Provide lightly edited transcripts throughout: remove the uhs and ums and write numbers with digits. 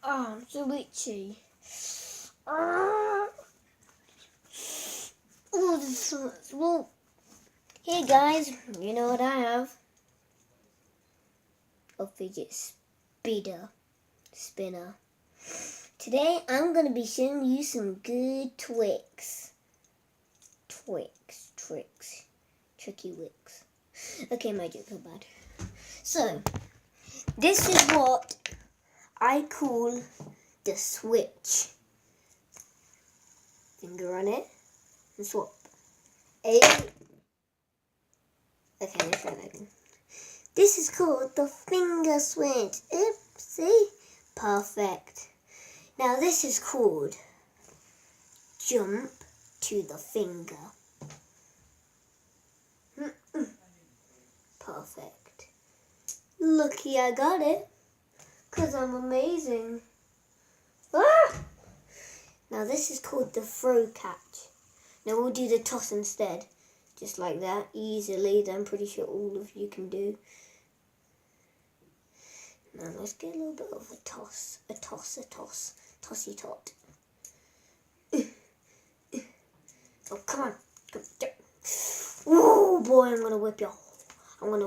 Oh, I'm so itchy. Oh, this hurts. Well, hey guys, you know what I have? A fidget spinner. Today I'm going to be showing you some good tricks. Tricky wicks. Okay, my jokes are bad. So, this is what I call the switch. Finger on it and swap. Okay, let's try that again. This is called the finger switch. See? Perfect. Now this is called jump to the finger. Perfect. Lucky I got it, 'cause I'm amazing. Ah! Now this is called the throw catch. Now we'll do the toss instead. Just like that, easily, that I'm pretty sure all of you can do. Now let's get a little bit of a toss. Tossy tot. Oh, come on. Oh boy, I'm gonna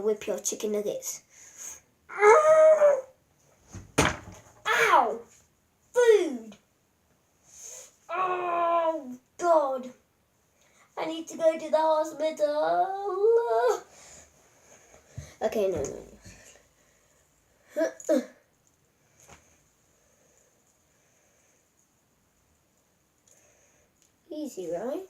whip your chicken nuggets. Ow! Food! Oh God! I need to go to the hospital. Okay, no. Easy, right?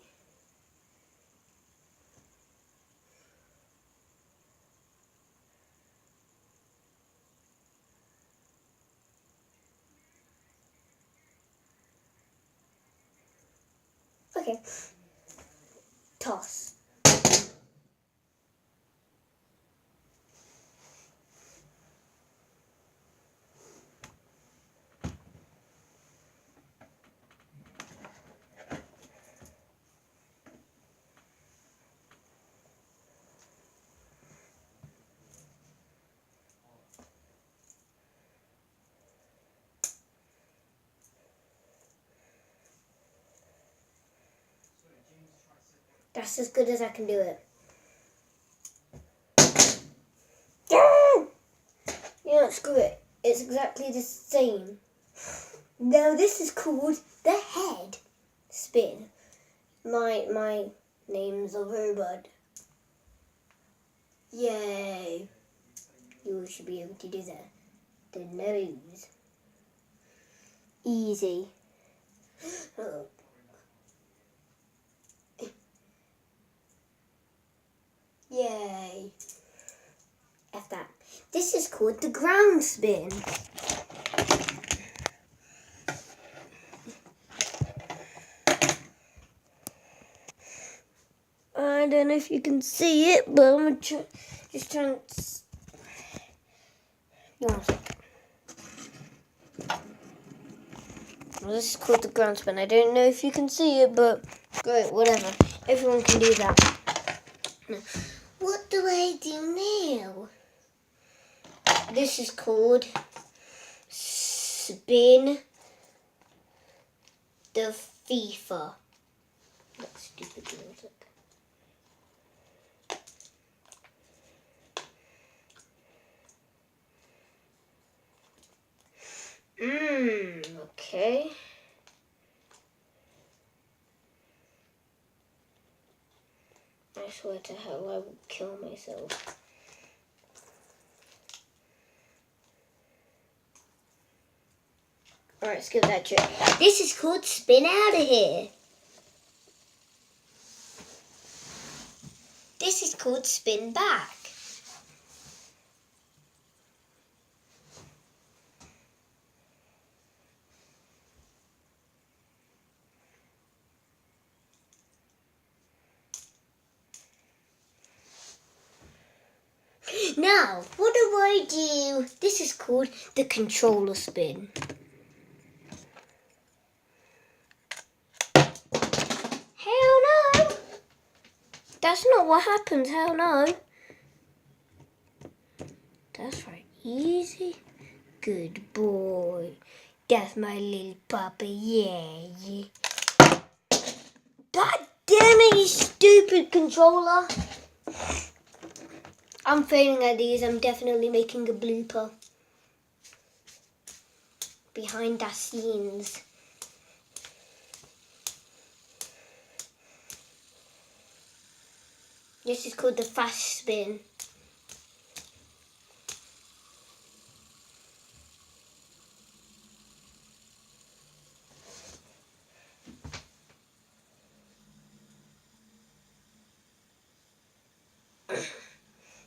Okay. Toss. That's as good as I can do it. Yeah, screw it. It's exactly the same. Now this is called the head spin. My name's a robot. Yay. You should be able to do that. The nose. Easy. Oh. Yay. F that. This is called the ground spin. I don't know if you can see it, but I'm just trying to... One second. Well, this is called the ground spin. I don't know if you can see it, but great, whatever. Everyone can do that. Now, what do I do now? This is called spin the FIFA. That's stupid music. Okay. I swear to hell I will kill myself. Alright, let's give that a try. This is called spin out of here. This is called spin back. Now, what do I do? This is called the controller spin. Hell no! That's not what happens, hell no. That's right, easy. Good boy. That's my little papa, yeah. God damn it, you stupid controller. I'm failing at these. I'm definitely making a blooper. Behind the scenes. This is called the fast spin.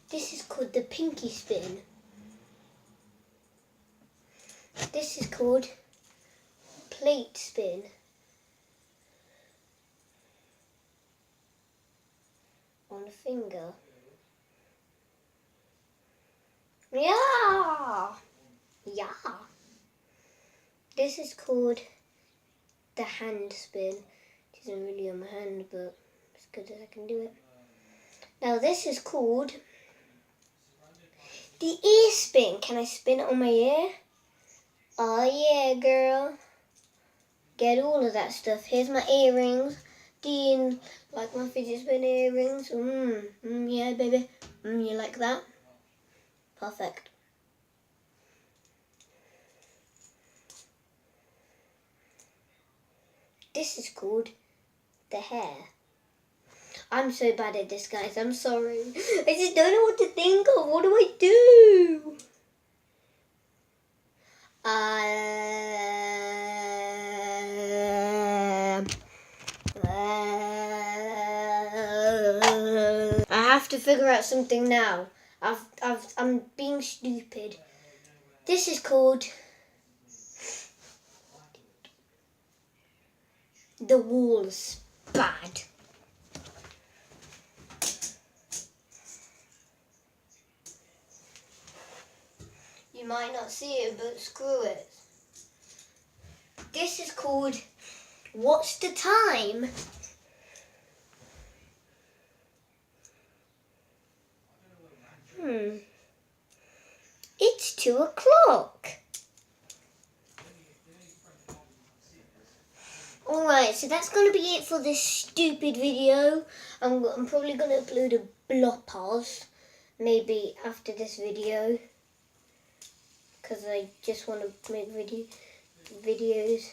This is called the pinky spin. This is called plate spin. On a finger. Yeah! Yeah! This is called the hand spin. It isn't really on my hand, but as good as I can do it. Now this is called the ear spin. Can I spin it on my ear? Oh yeah, girl. Get all of that stuff. Here's my earrings. Dean, like my fidget spin earrings. Yeah, baby. You like that? Perfect. This is called the hair. I'm so bad at this, guys. I'm sorry. I just don't know what to think of. What do I do? I have to figure out something now. I'm being stupid. This is called the walls. Bad. You might not see it, but screw it. This is called What's the Time? It's 2 o'clock. Alright, so that's going to be it for this stupid video. I'm probably going to upload a bloopers maybe after this video. Because I just want to make videos.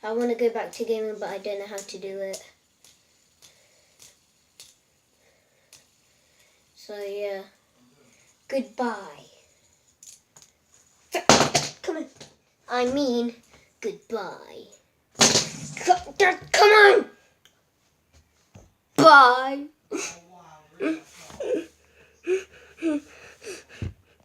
I want to go back to gaming, but I don't know how to do it. So yeah, goodbye. Come on. I mean, goodbye. Come on. Bye.